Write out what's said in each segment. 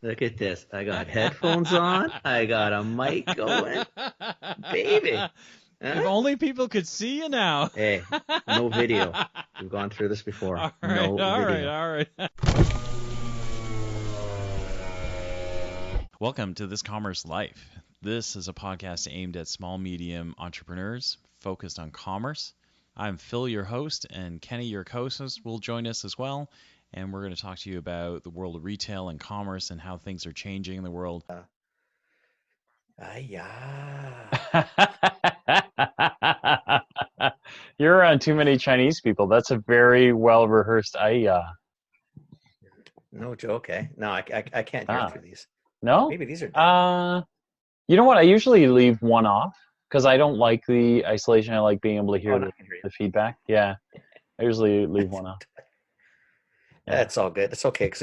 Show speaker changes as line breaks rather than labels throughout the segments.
Look at this. I got headphones on. I got a mic going. Baby.
If
Huh?
only people could see you now.
Hey, no video. We've gone through this before.
All right,
No
all right,
video.
all right. Welcome to This Commerce Life. This is a podcast aimed at small, medium entrepreneurs focused on commerce. I'm Phil, your host, and Kenny, your co-host, will join us as well. And we're going to talk to you about the world of retail and commerce and how things are changing in the world.
You're around too many Chinese people. That's a very well rehearsed ayah.
No joke, eh? No, I can't hear through these.
No?
Maybe these are dead.
You know what? I usually leave one off because I don't like the isolation. I like being able to hear
No, I can hear you.
the feedback. Yeah. I usually leave one off.
Yeah. That's all good. It's okay. Because,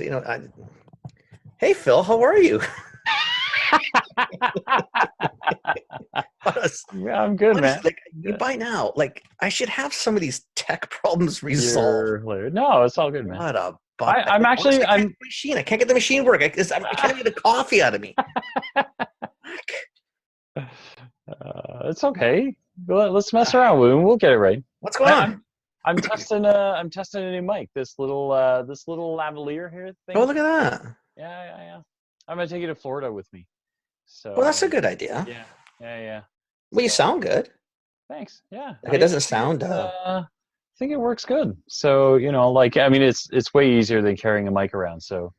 hey, Phil, how are you?
Yeah, I'm good, man.
By now, I should have some of these tech problems resolved.
No, it's all good, man.
What a
I'm actually,
I can't get the machine work. I can't get the coffee out of me.
It's okay. Let's mess around. We'll get it right.
What's going on?
I'm testing a new mic. This little lavalier here thing.
Oh, look at that.
Yeah. I'm gonna take you to Florida with me. So.
Well, that's a good idea.
Yeah.
Well, you sound good.
Thanks. Yeah.
It doesn't sound.
I think it works good. So it's way easier than carrying a mic around. So,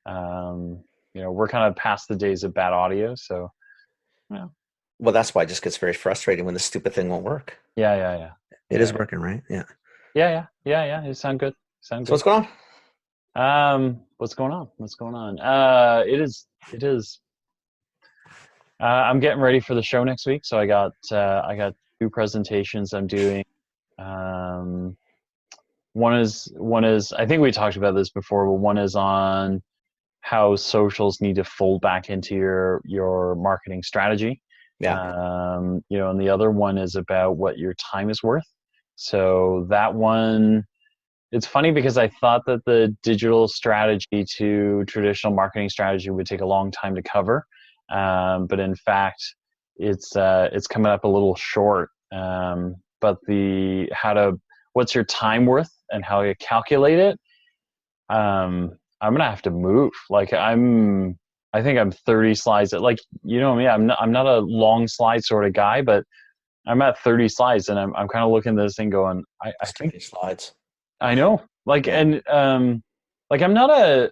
we're kind of past the days of bad audio. So, yeah.
Well, that's why it just gets very frustrating when the stupid thing won't work.
Yeah.
It is working, right? Yeah.
Yeah. It sound good.
So what's going
on? What's going on? It is. I'm getting ready for the show next week. So I got two presentations I'm doing. One is I think we talked about this before, but one is on how socials need to fold back into your marketing strategy.
Yeah.
And the other one is about what your time is worth. So that one, it's funny because I thought that the digital strategy to traditional marketing strategy would take a long time to cover. But in fact, it's coming up a little short. But what's your time worth and how you calculate it? I'm gonna have to move. I think I'm 30 slides. Me, I'm not a long slide sort of guy, but I'm at 30 slides, and I'm kind of looking at this thing going, I think
slides.
I know. I'm not a.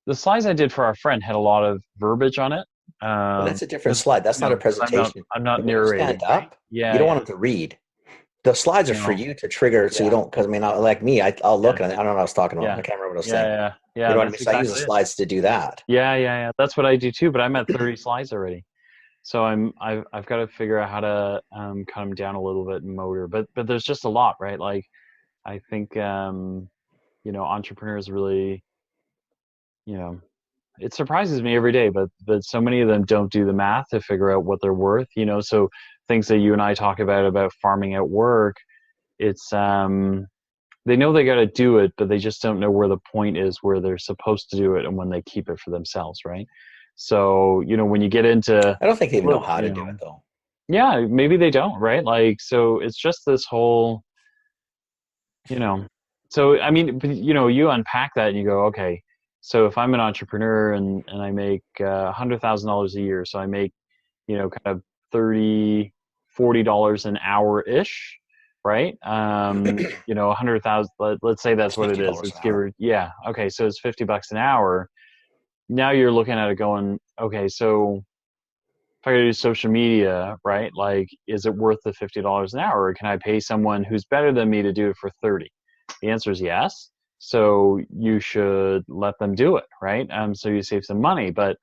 The slides I did for our friend had a lot of verbiage on it.
Well, that's a different slide. That's not a presentation.
I'm not narrating.
Stand up.
Yeah.
You don't want them to read. The slides are for you to trigger, so you don't. Because I'll look at it. I don't know what I was talking about. I can't remember what I was saying.
Yeah.
You know what I mean? So I use the slides to do that.
Yeah. That's what I do too. But I'm at 30 slides already, so I've got to figure out how to cut them down a little bit in motor. But there's just a lot, right? I think entrepreneurs really, it surprises me every day, but so many of them don't do the math to figure out what they're worth. So things that you and I talk about farming out work, it's they know they got to do it, but they just don't know where the point is where they're supposed to do it and when they keep it for themselves, right? So when you get into,
I don't think they even know how to do it though.
Yeah, maybe they don't, right? So it's just this whole, So you unpack that and you go, okay. So if I'm an entrepreneur and I make $100,000 a year, so I make, kind of $30, $40 an hour-ish, right? 100,000, let's say that's what it is. It's okay. So it's $50 an hour. Now you're looking at it going, okay, so if I gotta do social media, right? Is it worth the $50 an hour? Or can I pay someone who's better than me to do it for 30? The answer is yes. So you should let them do it, right? So you save some money, but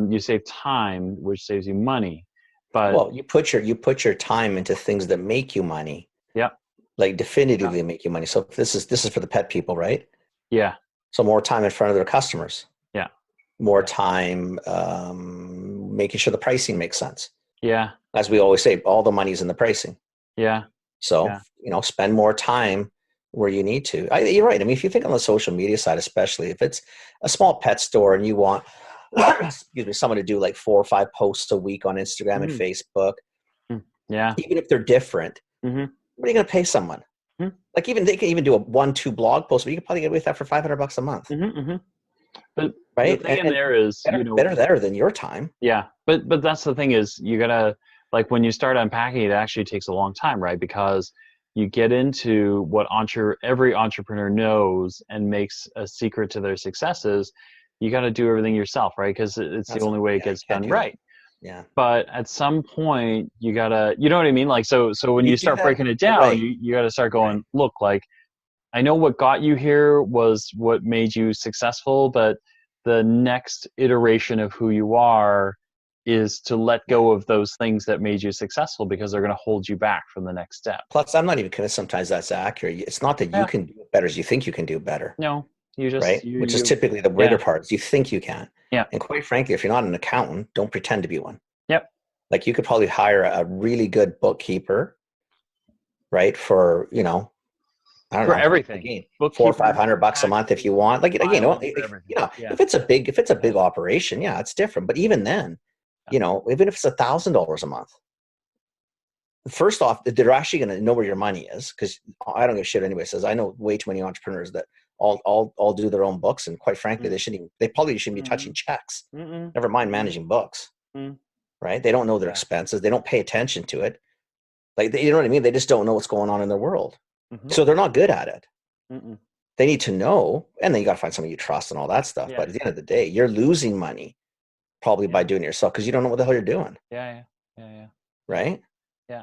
you save time, which saves you money. But
you put your time into things that make you money.
Yeah.
Definitively make you money. So this is for the pet people, right?
Yeah.
So more time in front of their customers.
Yeah.
More time making sure the pricing makes sense.
Yeah.
As we always say, all the money's in the pricing.
Yeah.
So spend more time where you need to. You're right. I mean, if you think on the social media side, especially if it's a small pet store and you want, excuse me, someone to do like 4 or 5 posts a week on Instagram and Facebook,
yeah,
even if they're different, what are you going to pay someone? Like even they can even do a 1-2 blog post, but you can probably get away with that for $500 a month.
But
right?
the thing in there is,
better there than your time.
Yeah, but that's the thing is, you gotta, like, when you start unpacking, it actually takes a long time, right? Because you get into what every entrepreneur knows and makes a secret to their successes. You got to do everything yourself, right? Because it's the only way it gets done right.
Yeah.
But at some point, you gotta, you know what I mean? Like, so when you start breaking it down, you got to start going, look, like, I know what got you here was what made you successful, but the next iteration of who you are is to let go of those things that made you successful, because they're going to hold you back from the next step.
Plus, I'm not even convinced sometimes that's accurate. It's not that you can do it better as you think you can do better.
No, you just,
right? Which is typically the bigger part, is you think you can.
Yeah.
And quite frankly, if you're not an accountant, don't pretend to be one.
Yep.
Like you could probably hire a really good bookkeeper, right? For, I don't know,
everything.
Again, $400 or $500 a month if you want. Like again, if it's a big operation, yeah, it's different. But even then, even if it's $1,000 a month, first off, they're actually going to know where your money is, because I don't give a shit anybody says. I know way too many entrepreneurs that all do their own books, and quite frankly, they probably shouldn't be touching checks. Never mind managing books, right? They don't know their expenses. They don't pay attention to it. Like, you know what I mean? They just don't know what's going on in their world. So they're not good at it. They need to know, and then you got to find somebody you trust and all that stuff. But at the end of the day, you're losing money probably by doing it yourself, because you don't know what the hell you're doing.
Yeah.
Right?
Yeah.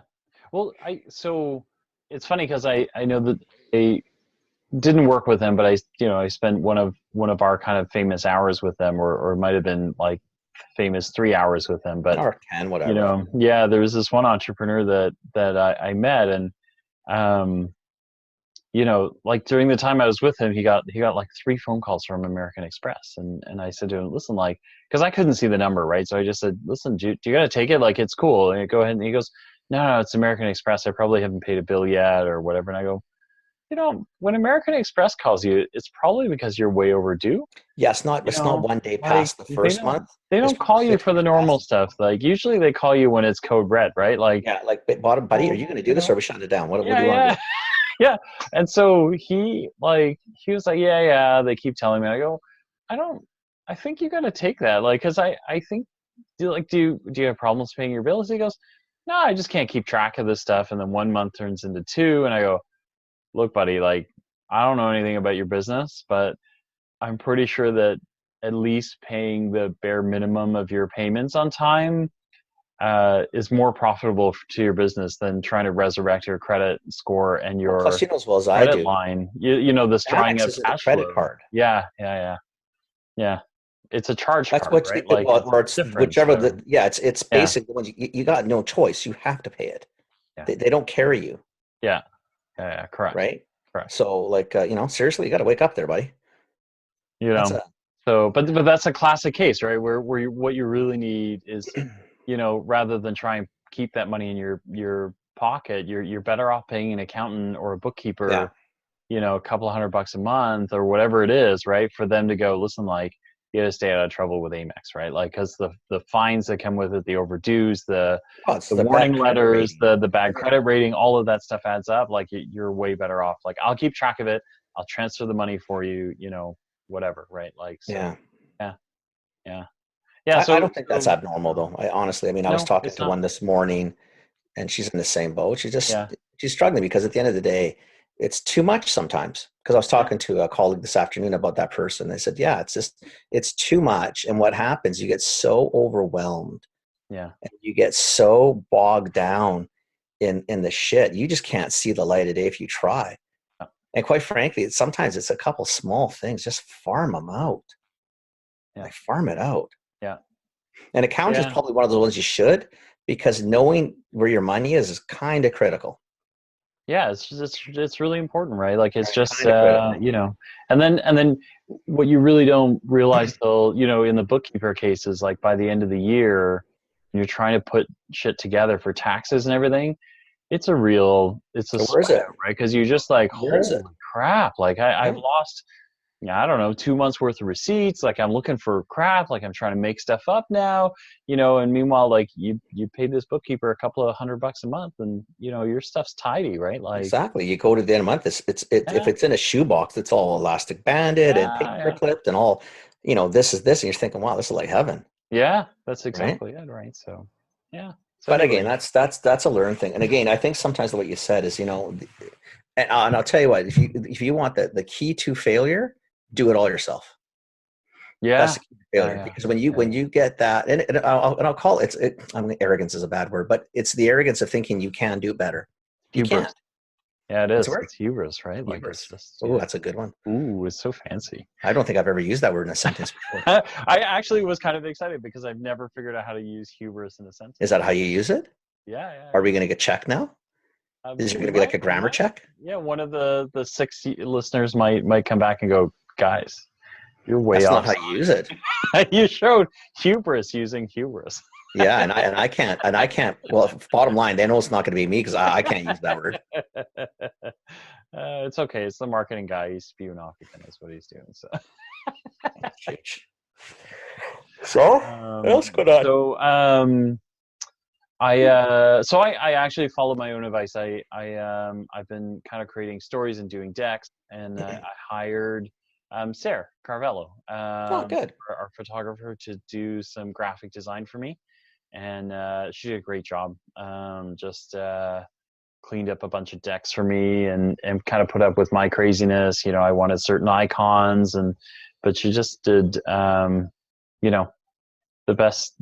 Well, so it's funny, because I know that they didn't work with them, but I spent one of our kind of famous hours with them, or it might have been like famous 3 hours with them, but
or 10, whatever.
There was this one entrepreneur that I met, and like during the time I was with him, he got like 3 phone calls from American Express, and I said to him, listen, like, because I couldn't see the number, right? So I just said, listen, do you got to take it? Like, it's cool. And go ahead. And he goes, no, it's American Express. I probably haven't paid a bill yet or whatever. And I go, when American Express calls you, it's probably because you're way overdue.
Yeah, it's not 1 day past the first month.
They don't call you for the normal stuff. Like, usually they call you when it's code red, right? Like,
yeah, like, buddy, are you going to do this, or are we shutting it down? What do you want to do?
Yeah. And so he was like, yeah, they keep telling me. I go, I think you got to take that. Like, cause I think, do you have problems paying your bills? He goes, no, I just can't keep track of this stuff. And then 1 month turns into 2. And I go, look, buddy, like, I don't know anything about your business, but I'm pretty sure that at least paying the bare minimum of your payments on time is more profitable to your business than trying to resurrect your credit score and your
plus, as well as
credit
I do.
line. This drying up cash
credit
flow.
card.
Yeah. It's a charge
That's
card,
what
right?
or it's whichever. It's basically the ones you got no choice. You have to pay it.
Yeah.
They don't carry you.
Yeah, correct.
Right.
Correct.
So, like, seriously, you got to wake up there, buddy.
So, but that's a classic case, right? Where what you really need is, rather than try and keep that money in your pocket, you're better off paying an accountant or a bookkeeper, a couple of $100 a month or whatever it is, right? For them to go, listen, like, you got to stay out of trouble with Amex, right? Like, because the fines that come with it, the overdues, the warning letters, the bad credit rating, all of that stuff adds up. Like, you're way better off. Like, I'll keep track of it. I'll transfer the money for you, whatever, right? Like, so, yeah. So
I don't think that's abnormal, though. I was talking to one this morning, and she's in the same boat. She's struggling because at the end of the day, it's too much sometimes. Because I was talking to a colleague this afternoon about that person. They said, it's too much. And what happens, you get so overwhelmed.
Yeah.
And you get so bogged down in the shit. You just can't see the light of day if you try. Yeah. And quite frankly, sometimes it's a couple small things. Just farm them out.
Yeah.
Like, farm it out.
Yeah.
And accounting is probably one of those ones you should, because knowing where your money is kind of critical.
Yeah, it's really important, right? Like, it's just and then what you really don't realize till in the bookkeeper cases, like, by the end of the year, you're trying to put shit together for taxes and everything. It's a sweat, right? Because you're just like, holy crap, like I've
Right.
lost, I don't know, 2 months worth of receipts. Like I'm looking for crap. Like I'm trying to make stuff up now, and meanwhile, like you paid this bookkeeper a couple of $100 a month, and your stuff's tidy, right? Like,
Exactly. You go to the end of the month, if
yeah,
it's in a shoebox, it's all elastic banded and
yeah,
paper
yeah,
clipped and all, this is this, and you're thinking, wow, this is like heaven,
yeah. That's
right?
exactly it, right? So, yeah. So
But again,
anyway,
that's a learned thing. And again, I think sometimes what you said is, and I'll tell you what, if you want the key to failure, do it all yourself. That's
yeah,
the key to
yeah,
failure,
yeah,
because when you get that, and I'll call I mean, arrogance is a bad word, but it's the arrogance of thinking you can do better. You
hubris.
can't.
Yeah, it
What's the
is.
word?
It's hubris, right? Like it's
Hubris.
just,
Oh,
yeah.
that's a good one.
Ooh, it's so fancy.
I don't think I've ever used that word in a sentence before.
I actually was kind of excited because I've never figured out how to use hubris in a sentence.
Is that how you use it?
Yeah, yeah.
Are we going to get checked now? Is there going to be like a grammar check?
Yeah, one of the 6 listeners might come back and go, guys, you're way
That's
off.
not how you use it.
You showed hubris using hubris.
Yeah, and I can't. Well, bottom line, they know it's not going to be me because I can't use that word.
It's okay. It's the marketing guy. He's spewing off again. That's what he's doing. So.
So let's go on.
So I actually followed my own advice. I've been kind of creating stories and doing decks, and I hired Sarah Carvello,
Good.
our photographer, to do some graphic design for me, and she did a great job. Just cleaned up a bunch of decks for me, and kind of put up with my craziness. I wanted certain icons, but she just did the best,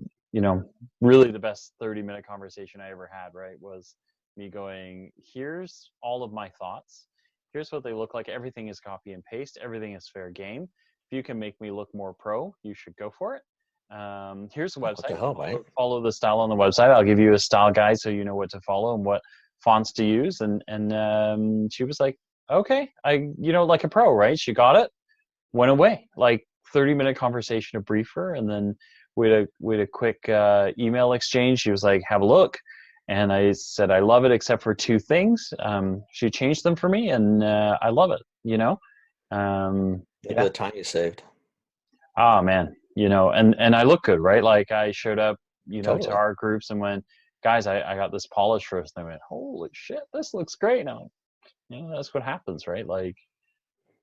really the best 30-minute conversation I ever had, right? Was me going, here's all of my thoughts. Here's what they look like. Everything is copy and paste. Everything is fair game. If you can make me look more pro, you should go for it. Here's the website.
What the hell, right?
Follow the style on the website. I'll give you a style guide so you know what to follow and what fonts to use. And she was like, okay, like a pro, right? She got it, went away. Like 30-minute conversation to brief her, and then we had a quick email exchange. She was like, have a look. And I said, I love it except for 2 things. She changed them for me, and I love it,
Look at the time you saved.
Oh, man. And I look good, right? Like I showed up,
Totally.
to our groups and went, guys, I got this polish for us. And they went, holy shit, this looks great. Now, that's what happens, right? Like,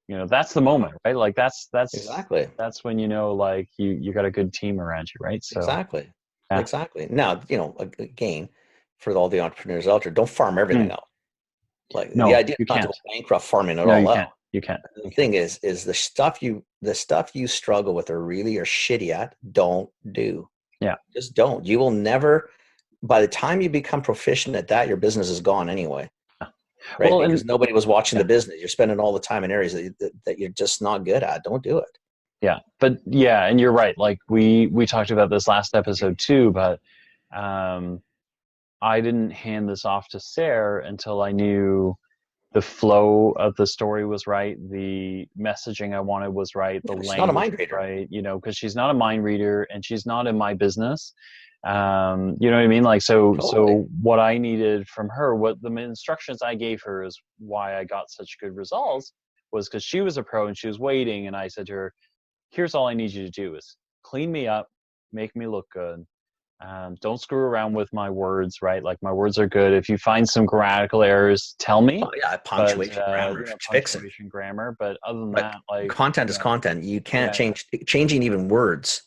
that's the moment, right? Like that's
Exactly.
That's when like you got a good team around you, right? So
Exactly.
yeah.
Exactly. Now, again, for all the entrepreneurs out there, don't farm everything out. Like
No,
the idea
you
is not to
can't.
go bankrupt farming it
No,
all
you
out.
can't. You can't.
The thing is the stuff you struggle with or really are shitty at, don't do.
Yeah.
Just don't. You will never, by the time you become proficient at that, your business is gone anyway. Right?
Well,
because nobody was watching the business. You're spending all the time in areas that you're just not good at. Don't do it.
Yeah. But yeah, and you're right. Like we talked about this last episode too, but I didn't hand this off to Sarah until I knew the flow of the story was right, the messaging I wanted was right, the language
not a mind reader,
right? Because she's not a mind reader and she's not in my business. You know what I mean? Like
Totally.
so what I needed from her, what the instructions I gave her is why I got such good results, was because she was a pro and she was waiting, and I said to her, here's all I need you to do is clean me up, make me look good. Don't screw around with my words, right? Like my words are good. If you find some grammatical errors, tell me.
Oh, yeah, punctuation, grammar, fix it.
Punctuation, grammar. But other than that, like
content is content. You can't changing even words.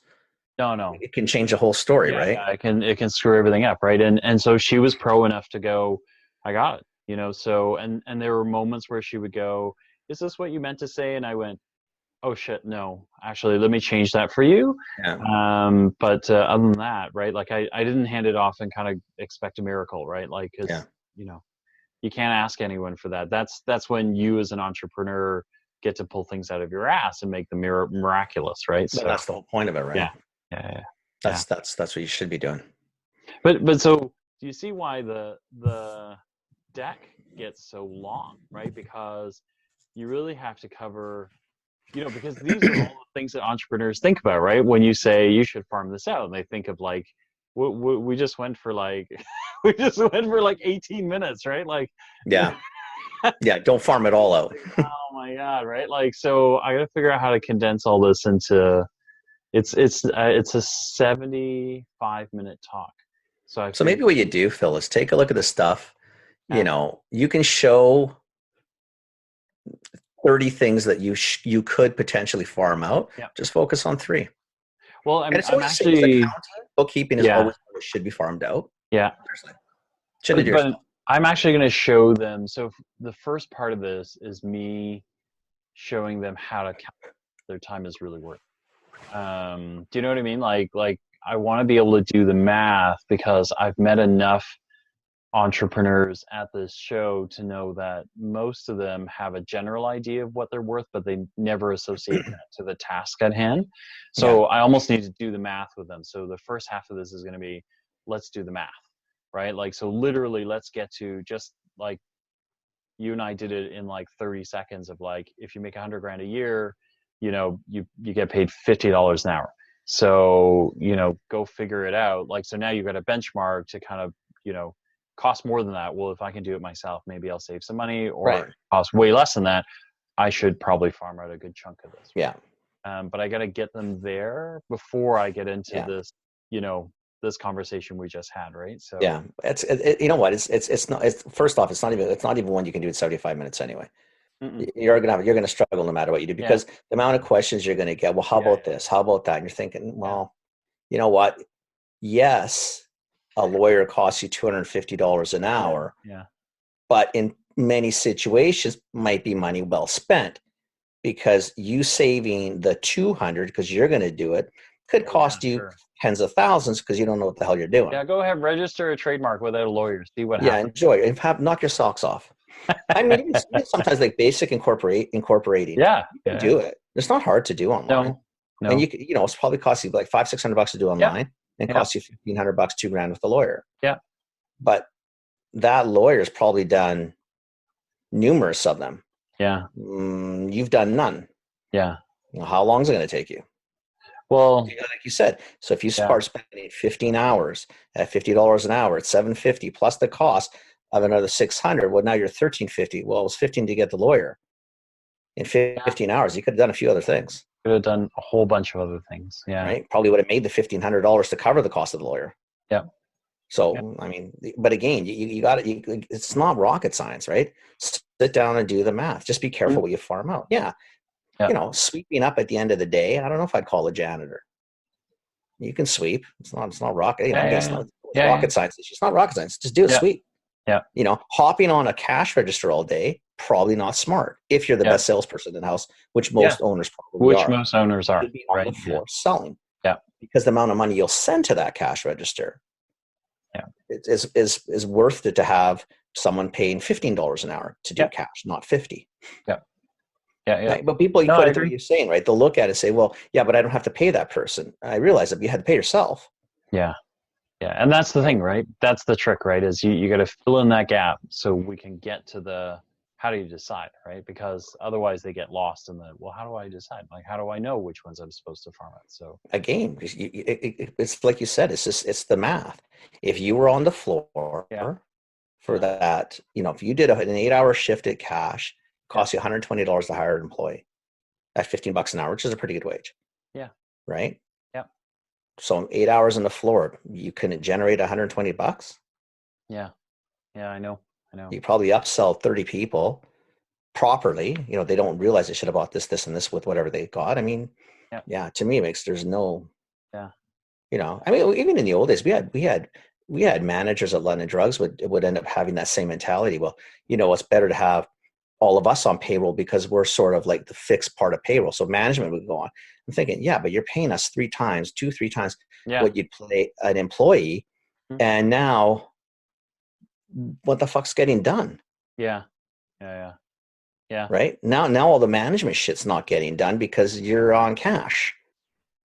No.
It can change the whole story, right?
Yeah, it can screw everything up, right? And so she was pro enough to go, I got it, So and there were moments where she would go, is this what you meant to say? And I went, oh shit, no, actually, let me change that for you.
Yeah.
But other than that, right? Like I didn't hand it off and kind of expect a miracle, right? Like, cause you can't ask anyone for that. That's when you as an entrepreneur get to pull things out of your ass and make them miraculous, right? So
that's the whole point of it, right?
Yeah.
That's what you should be doing.
But so do you see why the deck gets so long, right? Because you really have to cover, because these are all the things that entrepreneurs think about, right? When you say you should farm this out, and they think of like, we just went for like, 18 minutes, right? Like,
yeah, don't farm it all out.
Oh my God, right? Like, so I got to figure out how to condense all this into, it's a 75-minute talk. So
So maybe what you do, Phil, is take a look at the stuff.
Yeah.
You can show 30 things that you could potentially farm out.
Yeah.
Just focus on 3.
Well,
And it's
I'm
always the same as
actually,
accounting. Bookkeeping is always what should be farmed out.
yeah.
Shouldn't do
But
yourself.
I'm actually going to show them. So the first part of this is me showing them how to count their time is really worth. Do you know what I mean? Like I want to be able to do the math because I've met enough entrepreneurs at this show to know that most of them have a general idea of what they're worth, but they never associate that to the task at hand. So I almost need to do the math with them. So the first half of this is going to be, let's do the math, right? Like, so literally let's get to just like you and I did it in like 30 seconds of like, if you make $100,000 a year, you get paid $50 an hour. So, go figure it out. Like, so now you've got a benchmark to kind of, cost more than that. Well, if I can do it myself, maybe I'll save some money, or cost way less than that. I should probably farm out a good chunk of this.
Yeah.
But I got to get them there before I get into this, this conversation we just had. Right. So
yeah, you know what? It's not, first off, it's not even one you can do in 75 minutes anyway. Mm-mm. You're going to struggle no matter what you do, because the amount of questions you're going to get, well, how about this? How about that? And you're thinking, well, you know what? Yes, a lawyer costs you $250 an hour.
Yeah.
But in many situations might be money well spent, because you saving the $200 because you're going to do it could cost you tens of thousands because you don't know what the hell you're doing.
Yeah, go ahead, register a trademark without a lawyer. See what happens.
Yeah, enjoy it. Knock your socks off. I mean, even sometimes like basic incorporating.
Yeah,
you can do it. It's not hard to do online.
No.
And it's probably cost you like $500-$600 to do online, and cost you $1,500, $2,000 with the lawyer.
Yeah.
But that lawyer's probably done numerous of them.
Yeah.
You've done none.
Yeah.
How long is it going to take you?
Well,
like you said, so if you start spending 15 hours at $50 an hour, it's $750 plus the cost of another $600. Well, now you're $1,350. Well, it was $15 to get the lawyer. In 15 hours, you could have done a few other things.
Could have done a whole bunch of other things. Yeah.
Right. Probably would have made the $1,500 to cover the cost of the lawyer.
Yeah.
So, I mean, but again, you got it. It's not rocket science, right? Sit down and do the math. Just be careful what you farm out. Yeah. Sweeping up at the end of the day, I don't know if I'd call a janitor. You can sweep. It's not rocket. Rocket science. It's just not rocket science. Just do a sweep.
Yeah.
Hopping on a cash register all day, probably not smart. If you're the best salesperson in the house, which most owners probably are.
Which most owners are.
Be on the floor selling.
Yeah.
Because the amount of money you'll send to that cash register, is worth it to have someone paying $15 an hour to do cash, not $50.
Yeah. Yeah.
Right? But people equate it to what you're saying, right? They'll look at it and say, well, yeah, but I don't have to pay that person. I realize that you had to pay yourself.
Yeah. Yeah. And that's the thing, right? That's the trick, right? Is you got to fill in that gap so we can get to the, how do you decide, right? Because otherwise they get lost in the, well, how do I decide? Like, how do I know which ones I'm supposed to farm out? So
again, it's like you said, it's the math. If you were on the floor for that, if you did an 8-hour shift at cash, cost you $120 to hire an employee at $15 an hour, which is a pretty good wage.
Yeah.
Right.
Yeah.
So 8 hours on the floor, you couldn't generate $120.
Yeah. Yeah. I know.
You probably upsell 30 people properly. They don't realize they should have bought this, and this with whatever they got. I mean, to me, there's no, I mean, even in the old days, we had managers at London Drugs would end up having that same mentality. Well, it's better to have all of us on payroll because we're sort of like the fixed part of payroll. So management would go on. I'm thinking, but you're paying us 3 times what you'd pay an employee. Mm-hmm. And now what the fuck's getting done?
Yeah.
Right? Now all the management shit's not getting done because you're on cash.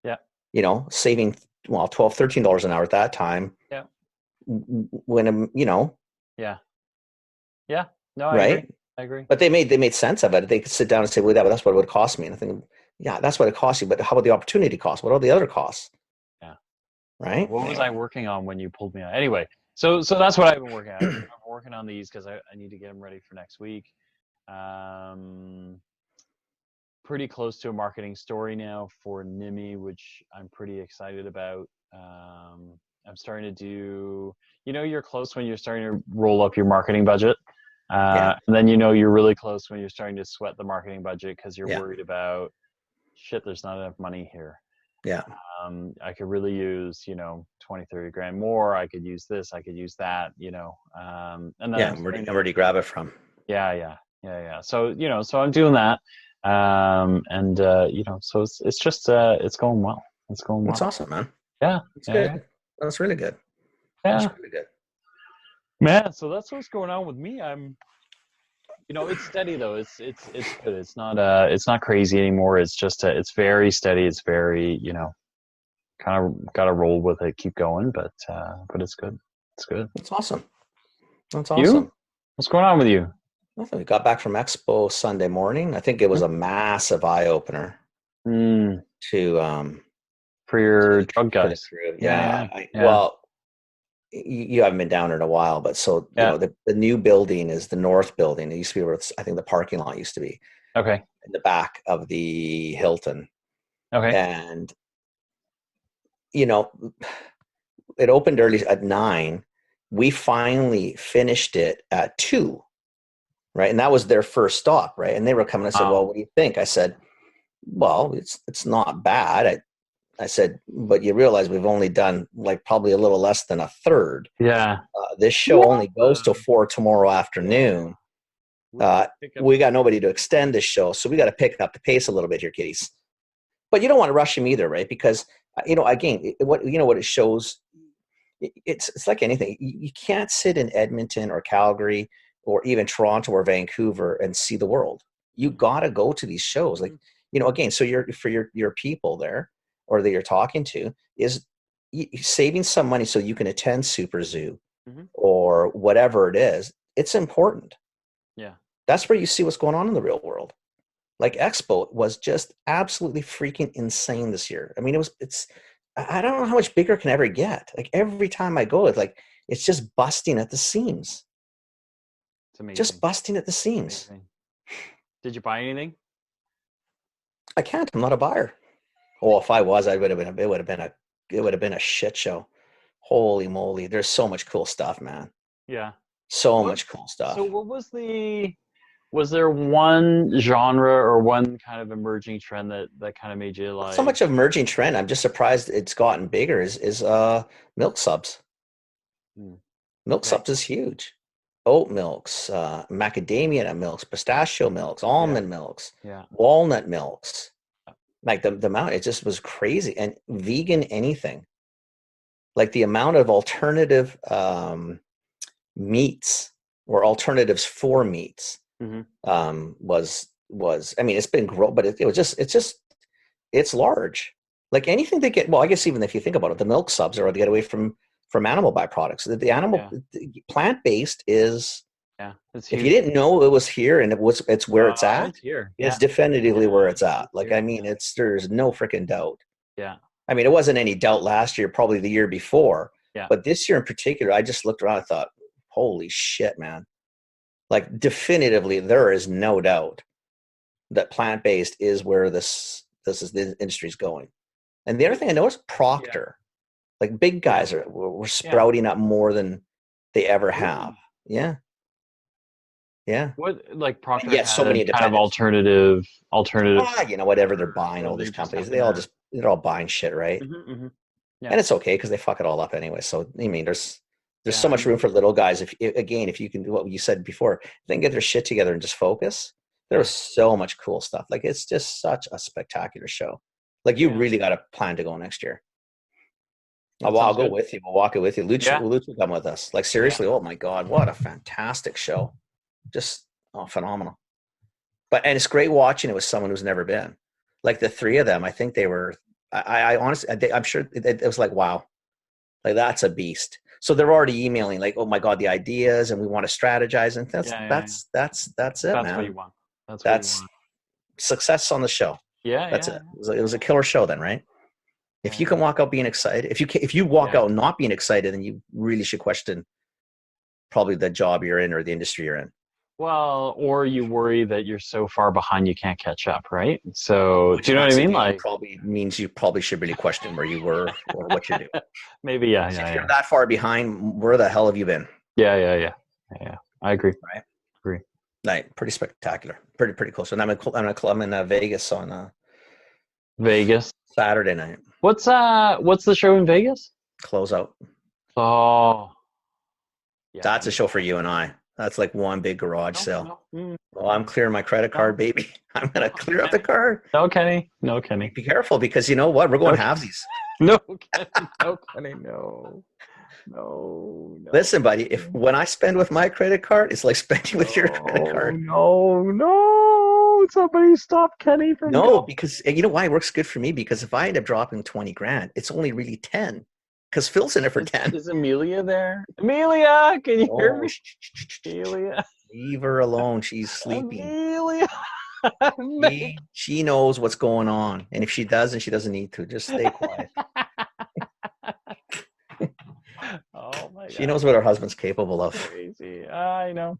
Yeah.
Saving $12, $13 an hour at that time.
Yeah.
When
Yeah. Yeah. No,
I
agree.
But they made sense of it. They could sit down and say, well, that's what it would cost me. And I think, that's what it costs you. But how about the opportunity cost? What are the other costs?
Yeah.
Right.
What was I working on when you pulled me out? Anyway, so that's what I've been working on. I'm working on these because I need to get them ready for next week. pretty close to a marketing story now for NIMI, which I'm pretty excited about. I'm starting to do, you're close when you're starting to roll up your marketing budget. And then, you're really close when you're starting to sweat the marketing budget because you're worried about, shit, there's not enough money here.
Yeah.
I could really use, 20, 30 grand more. I could use this, I could use that, and then
where do you grab it from?
Yeah. So, so I'm doing that. So it's just, it's going well. It's going well.
That's awesome, man.
Yeah.
That's good. Yeah. That's really good.
Yeah.
That's really good.
Man, so that's what's going on with me. I'm, it's steady though. It's good. It's not crazy anymore. It's just, it's very steady. It's very, kind of got to roll with it, keep going, but it's good. It's good.
That's awesome. That's awesome.
You? What's going on with you?
Nothing. We got back from Expo Sunday morning. I think it was a massive eye opener to
for your drug guys.
Yeah. Well, you haven't been down in a while, but the new building is the north building. It used to be where I think the parking lot used to be.
Okay.
In the back of the Hilton.
Okay.
And it opened early at 9. We finally finished it at 2. Right. And that was their first stop. Right. And they were coming. I said, well, what do you think? I said, well, it's not bad. I said, but you realize we've only done like probably a little less than a third.
Yeah.
This show only goes till 4 tomorrow afternoon. We got nobody to extend this show. So we got to pick up the pace a little bit here, kiddies. But you don't want to rush them either. Right. Because, again, what it shows, it's like anything. You can't sit in Edmonton or Calgary or even Toronto or Vancouver and see the world. You got to go to these shows. Like, again, so for your people there or that you're talking to is saving some money so you can attend Super Zoo or whatever it is. It's important.
Yeah.
That's where you see what's going on in the real world. Like Expo was just absolutely freaking insane this year. I mean, I don't know how much bigger it can ever get. Like every time I go, it's just busting at the seams.
It's amazing.
Just busting at the seams.
Amazing. Did you buy anything?
I can't. I'm not a buyer. Oh, if I was, it would have been a shit show. Holy moly! There's so much cool stuff, man.
Yeah.
So much cool stuff.
So what was there one genre or one kind of emerging trend that kind of made you like?
Not so much of emerging trend. I'm just surprised it's gotten bigger. Is milk subs. Milk subs is huge. Oat milks, macadamia nut milks, pistachio milks, almond milks, walnut milks. Like the amount, it just was crazy. And vegan anything. Like the amount of alternative meats or alternatives for meats was I mean, it's been grown, but it's large. Like anything they get, well, I guess even if you think about it, the milk subs are to get away from animal byproducts. The animal plant-based is if you didn't know it was here and it's where it's at.
It's here.
It's definitively where it's at. Like I mean, there's no freaking doubt.
Yeah.
I mean, it wasn't any doubt last year, probably the year before.
Yeah.
But this year in particular, I just looked around and thought, holy shit, man. Like definitively, there is no doubt that plant-based is where this is the industry's going. And the other thing I noticed, Procter. Like big guys were sprouting up more than they ever have. Yeah. Yeah.
What like Procter?
Yeah, so many
kind of alternative.
Whatever they're buying, all these companies, they're all buying shit, right? Yeah. And it's okay because they fuck it all up anyway. So I mean, there's so much room for little guys. If you can do what you said before, if they can get their shit together and just focus, there's so much cool stuff. Like it's just such a spectacular show. Like you really got to plan to go next year. I'll go with you. We'll walk it with you. Lucha will come with us. Like seriously, oh my God, what a fantastic show. Just phenomenal. And it's great watching it with someone who's never been. Like the three of them, I think they were, I honestly, I'm sure it was like, wow, like that's a beast. So they're already emailing like, oh my God, the ideas and we want to strategize. And that's it,
that's
man.
What you want.
That's success on the show.
Yeah.
That's it. It was a killer show then, right? If you can walk out being excited, if you walk out not being excited, then you really should question probably the job you're in or the industry you're in.
Well, or you worry that you're so far behind you can't catch up, right? So,
Which
do you know what I mean?
honestly
Like,
probably means you probably should really question where you were or what you're doing.
maybe, yeah,
If
yeah,
you're
yeah,
that far behind, where the hell have you been?
yeah, yeah, yeah, yeah. I agree.
Right.
Agree.
Like, pretty spectacular. Pretty close. And I'm in Vegas on
Vegas.
Saturday night.
What's the show in Vegas?
Close out.
Oh, yeah.
That's a show for you and I. That's like one big garage sale.
No,
Well, I'm clearing my credit card, baby. I'm gonna clear up the card.
no, Kenny. No, Kenny.
Be careful, because you know what? We're going
Okay.
halvesies.
No, Kenny. No, Kenny. No. No.
Listen, buddy, when I spend with my credit card, it's like spending with your credit card.
No. Somebody stop Kenny from
No, because you know why it works good for me? Because if I end up dropping 20 grand, it's only really 10. Because Phil's in it for 10.
Is Amelia there? Amelia, can you hear me?
Shh.
Amelia.
Leave her alone. She's sleeping.
Amelia.
She knows what's going on. And if she doesn't, she doesn't need to. Just stay quiet.
Oh my God.
She knows what her husband's capable of.
Crazy. I know.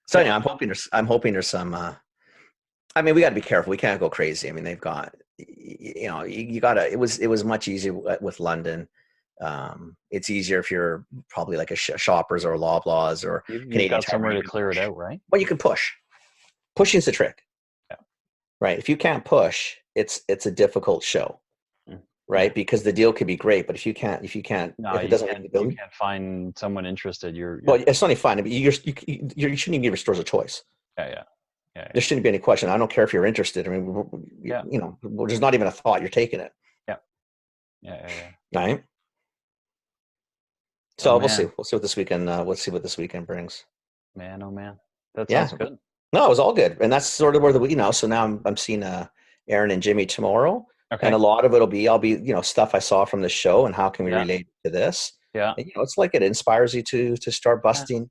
So anyway, I'm hoping there's some I mean, we got to be careful. We can't go crazy. I mean, they've got, you got to, it was much easier with London. It's easier if you're probably like a Shoppers or Loblaws or
You've got somewhere to clear it out, right?
Well, you can push. Pushing's the trick.
Yeah.
Right. If you can't push, it's a difficult show. Right. Because the deal could be great, but if you can't, if it doesn't make the building,
you can't find someone interested.
Well, it's not even fine. I mean, you shouldn't even give your stores a choice.
Yeah.
There shouldn't be any question. I don't care if you're interested. I mean, you know, there's not even a thought. You're taking it.
Yeah.
Right. So we'll see. We'll see what this weekend. Let's see what this weekend brings.
Man, oh man, that sounds good.
No, it was all good, and that's sort of where so now I'm seeing Aaron and Jimmy tomorrow, and a lot of it'll be I'll be stuff I saw from the show and how can we relate to this.
Yeah,
and, it's like it inspires you to start busting.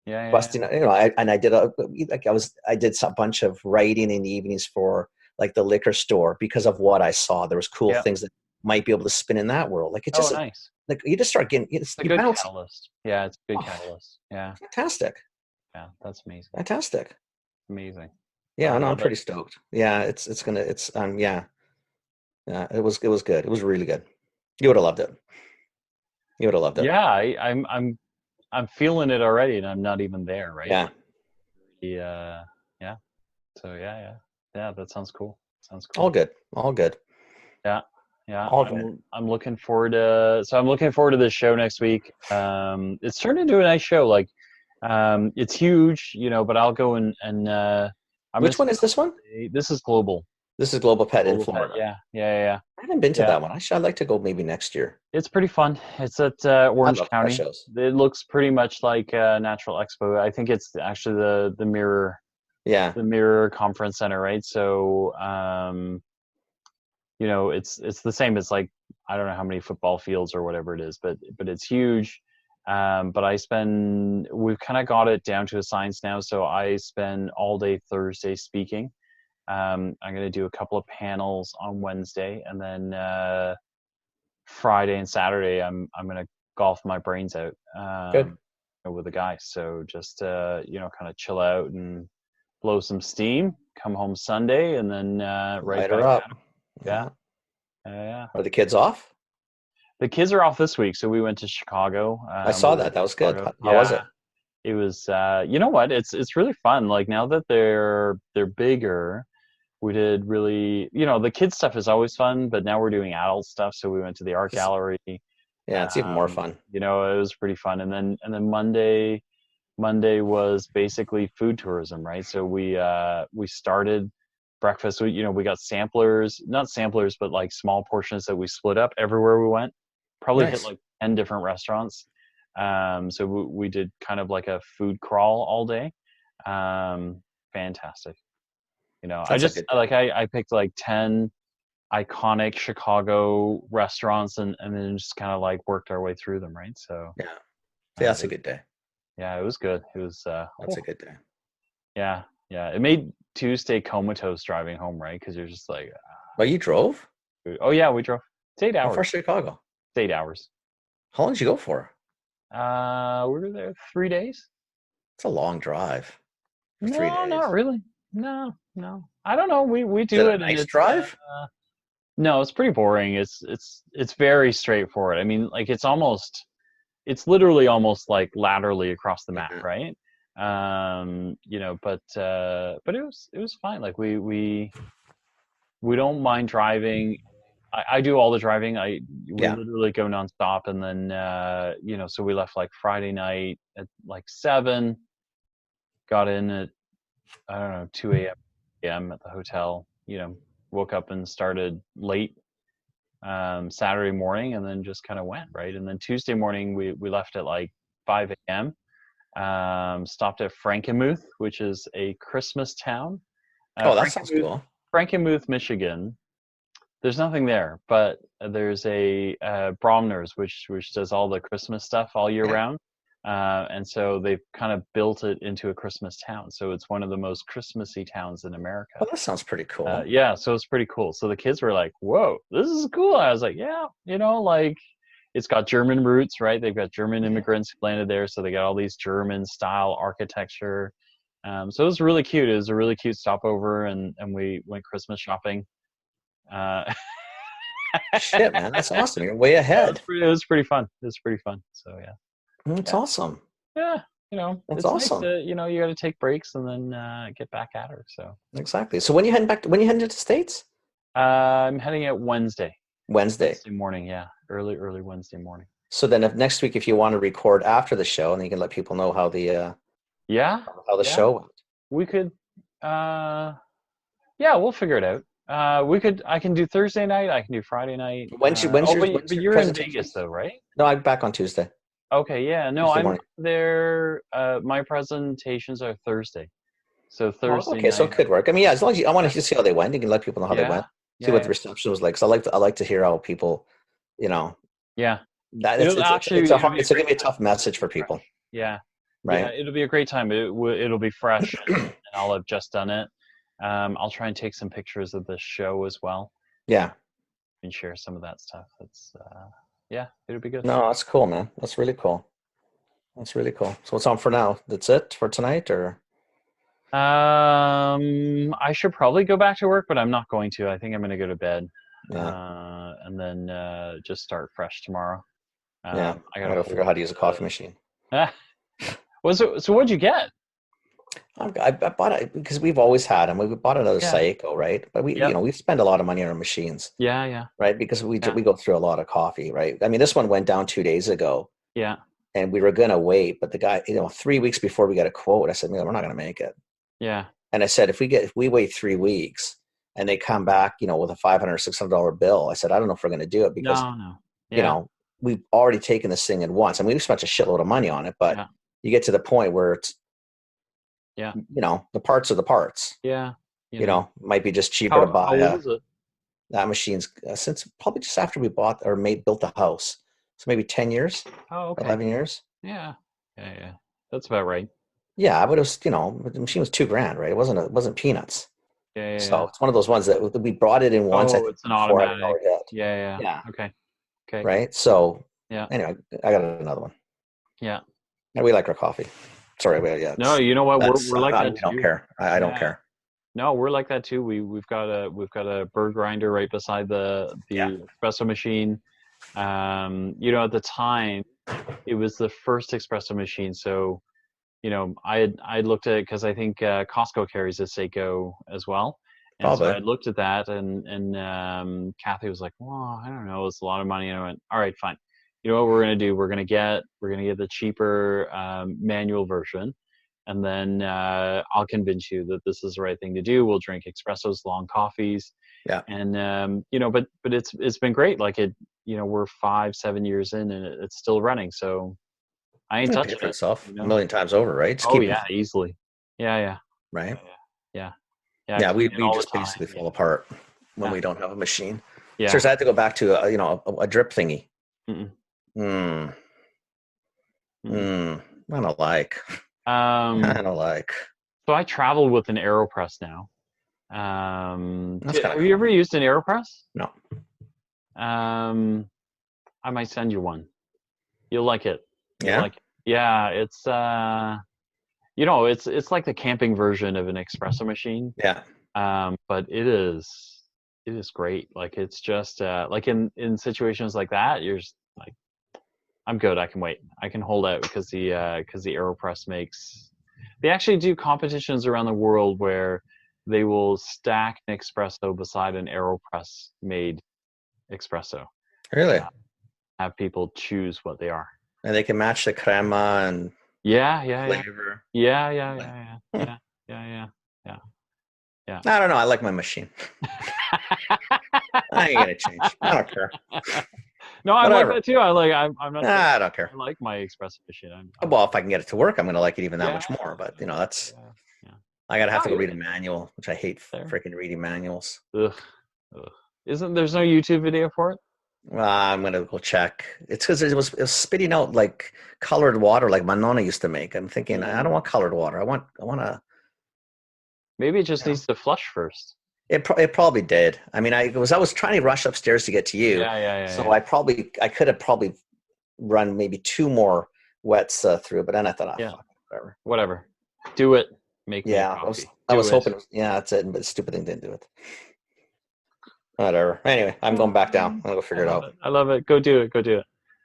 Busting. I did I did a bunch of writing in the evenings for like the liquor store because of what I saw. There was cool things that might be able to spin in that world. Like it's just
nice.
Like you just start getting
it's a good catalyst. Yeah, it's a good catalyst. Yeah,
fantastic.
Yeah, that's amazing.
Fantastic.
Amazing.
Yeah, no, I'm pretty stoked. Yeah, it was good. It was really good. You would have loved it.
Yeah, I'm feeling it already, and I'm not even there, right?
Yeah.
Yeah. So yeah. That sounds cool.
All good.
Yeah.
All good.
I'm looking forward to this show next week. It's turned into a nice show. Like, it's huge, but I'll go and
which one is this one?
This is Global.
This is Global Pet in Florida.
Yeah.
I haven't been to that one. I'd like to go maybe next year.
It's pretty fun. It's at Orange County. It looks pretty much like Natural Expo. I think it's actually the Mirror.
Yeah.
The Mirror Conference Center, right? So, it's the same as like I don't know how many football fields or whatever it is, but it's huge. But we've kind of got it down to a science now. So I spend all day Thursday speaking. I'm going to do a couple of panels on Wednesday, and then Friday and Saturday I'm going to golf my brains out with the guys. So just kind of chill out and blow some steam. Come home Sunday, and then right back up. Yeah.
Are the kids off?
The kids are off this week, so we went to Chicago.
I saw that. That was good. How was it?
It was. You know what? It's really fun. Like now that they're bigger, we did really. The kids stuff is always fun, but now we're doing adult stuff. So we went to the art gallery.
Yeah, it's even more fun.
It was pretty fun. And then Monday was basically food tourism, right? So we started breakfast. We got samplers, not samplers, but like small portions that we split up everywhere we went. Probably hit like 10 different restaurants. So we did kind of like a food crawl all day. Fantastic. I picked like 10 iconic Chicago restaurants and then just kind of like worked our way through them, right? So
that's a good day.
Yeah, it was good. It was
that's a good day.
Yeah. It made Tuesday comatose driving home, right? Because you're just like
well, you drove?
Oh yeah, we drove. It's 8 hours.
How far Chicago?
It's 8 hours.
How long did you go for?
We were there 3 days.
It's a long drive for 3
No,
days.
not really. No. I don't know. We
Is
do
it
it,
a
and
nice
it's
drive?
no, it's pretty boring. It's very straightforward. I mean, like it's literally almost like laterally across the map,
Mhm.
right? But it was fine. Like we don't mind driving. I do all the driving. We
Yeah.
literally go nonstop, and then so we left like Friday night at like 7, got in at I don't know 2 a.m. at the hotel. Woke up and started late Saturday morning, and then just kind of went right. And then Tuesday morning we left at like 5 a.m. Stopped at Frankenmuth, which is a Christmas town.
Oh, that sounds cool.
Frankenmuth, Michigan. There's nothing there, but there's a Bromner's, which does all the Christmas stuff all year
Yeah.
round, and so they've kind of built it into a Christmas town. So it's one of the most Christmassy towns in America.
Well, that sounds pretty cool.
Yeah, so it's pretty cool. So the kids were like, "Whoa, this is cool." I was like, "Yeah, like it's got German roots, right? They've got German immigrants who landed there, so they got all these German style architecture." So it was really cute. It was a really cute stopover, and we went Christmas shopping.
Shit, man, that's awesome. You're way ahead.
It was pretty fun. It was pretty fun. So yeah.
That's awesome.
Yeah,
That's
it's
awesome.
nice to, you got to take breaks and then get back at her. So
Exactly. So when you heading back? When you heading to the States?
I'm heading out Wednesday
Wednesday
morning. Yeah, early Wednesday morning.
So then, if next week, if you want to record after the show, and you can let people know how the show went.
We could. Yeah, we'll figure it out. I can do Thursday night. I can do Friday night.
When's your
you're in
presentation?
Vegas though, right?
No, I'm back on Tuesday.
Okay, yeah. No,
Tuesday
I'm
morning.
there. My presentations are Thursday. So Thursday
okay, so it
night.
could work. I mean, yeah, as long as I want to see how they went, you can let people know how they went. See what the reception was like. 'Cause I like to hear how people,
Yeah.
It's going to be a tough message for people.
Yeah.
Right.
Yeah, it'll be a great time. It'll be fresh, and I'll have just done it. I'll try and take some pictures of the show as well.
Yeah.
And share some of that stuff. It's it'll be good.
No, that's cool, man. That's really cool. That's really cool. So what's on for now? That's it for tonight, or?
I should probably go back to work, but I'm not going to. I think I'm going to go to bed.
Yeah.
And then just start fresh tomorrow.
I gotta figure out how to use a coffee machine.
So what'd you get?
I bought it because we've always had them. We bought another Saeco, right? But we spend a lot of money on our machines.
Yeah.
Right, because we go through a lot of coffee, right? I mean, this one went down 2 days ago.
Yeah.
And we were gonna wait, but the guy, 3 weeks before we got a quote, I said, "Man, we're not gonna make it."
Yeah.
And I said, if we wait 3 weeks and they come back, with a $500 or $600 bill, I said, I don't know if we're gonna do it because we've already taken this thing in once. I mean, we've spent a shitload of money on it, but you get to the point where it's the parts are the parts.
Yeah.
Might be just cheaper to buy.
How old is it?
That machine's since probably just after we bought or built the house. So maybe 10 years.
Oh, okay.
11 years.
Yeah. That's about right.
Yeah, but it was, the machine was $2,000, right? It wasn't peanuts.
Yeah.
So it's one of those ones that we brought it in once.
Oh, it's an automatic.
Yeah.
Okay.
Right. So
yeah.
Anyway, I got another one.
Yeah.
And we like our coffee. Sorry,
no, you know what? We're like that too.
I don't care. I don't care.
No, we're like that too. We've got a bird grinder right beside the espresso machine. At the time, it was the first espresso machine. So, I looked at it because I think Costco carries a Seiko as well. And so I looked at that, and Kathy was like, "Well, I don't know, it's a lot of money." And I went, "All right, fine. You know what we're gonna do? We're gonna get the cheaper manual version, and then I'll convince you that this is the right thing to do. We'll drink espressos, long coffees."
Yeah.
And but it's been great. Like we're 5-7 years in, and it's still running. So I ain't touching it.
Itself a million times over, right?
Easily. Yeah.
Right.
Yeah.
We just basically fall apart when we don't have a machine.
Yeah.
So I had to go back to a drip thingy.
Mm-mm.
I don't like.
I
don't like.
So I travel with an AeroPress now. Have
cool.
you ever used an AeroPress?
No.
I might send you one. You'll like it.
Yeah.
Yeah. it's like the camping version of an espresso machine.
Yeah.
But it is great. Like it's just like in situations like that, you're just like, I'm good. I can wait. I can hold out because the AeroPress makes. They actually do competitions around the world where they will stack an espresso beside an AeroPress made espresso.
Really?
Have people choose what they are.
And they can match the crema and
Yeah,
flavor.
yeah.
Hmm.
Yeah.
I don't know. I like my machine. I ain't gonna change. I don't care.
No, I like
Whatever.
that too. I'm not.
I don't care.
I like my espresso machine.
Well, if I can get it to work, I'm gonna like it even that
Yeah,
much more. But that's
yeah.
I gotta have to go
Oh,
read a manual, which I hate
there.
freaking reading manuals.
Ugh. There's no YouTube video for it?
I'm gonna go check. It's because it was spitting out like colored water, like my nonna used to make. I'm thinking I don't want colored water. I want a.
Maybe it just needs to flush first.
It probably did. I mean, I was trying to rush upstairs to get to you. So I could have probably run maybe 2 more wets through, but then I thought, fuck,
whatever. Do it. Make me a coffee.
I was hoping. Yeah, that's it. But the stupid thing didn't do it. Whatever. Anyway, I'm going back down. I'm gonna go figure it out.
I love it. Go do it.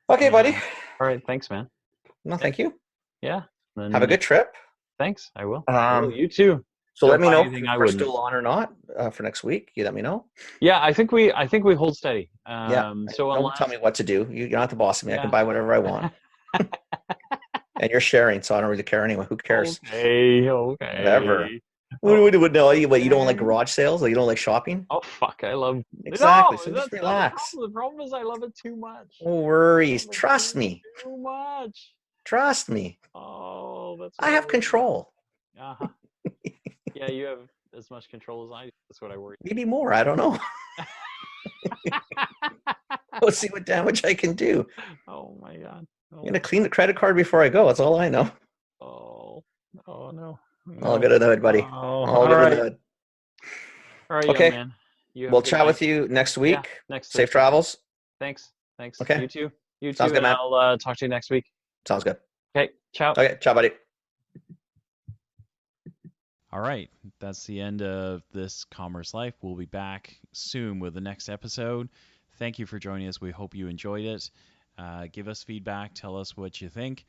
Okay, buddy.
All right. Thanks, man.
No, thank you.
Yeah. Then,
have a good trip.
Thanks. I will.
You
too.
So let me know if we're still on or not for next week. You let me know.
Yeah, I think we hold steady.
So don't tell me what to do. You're not the boss of me. I can buy whatever I want. And you're sharing, so I don't really care anyway. Who cares?
Okay.
Whatever. What, you don't like garage sales? Or you don't like shopping?
Oh fuck! I love
exactly. No, so just relax.
The problem is I love it too much.
No worries. Trust me.
Too much.
Trust me.
Oh, that's.
I have control.
Uh-huh. Yeah, you have as much control as I do. That's what I worry.
Maybe more. I don't know. Let's see what damage I can do.
Oh my god.
I'm gonna clean the credit card before I go. That's all I know.
Oh no.
All good in the hood, buddy. All good in the hood.
All right,
okay.
Man.
We'll chat with you next week.
Yeah,
Safe travels.
Thanks.
Okay.
You too.
Sounds good, man.
I'll talk to you next week.
Sounds good.
Okay. Ciao.
Okay. Ciao, buddy.
All right. That's the end of this Commerce Life. We'll be back soon with the next episode. Thank you for joining us. We hope you enjoyed it. Give us feedback. Tell us what you think.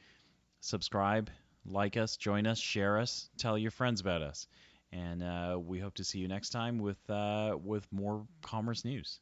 Subscribe, like us, join us, share us, tell your friends about us. And we hope to see you next time with more commerce news.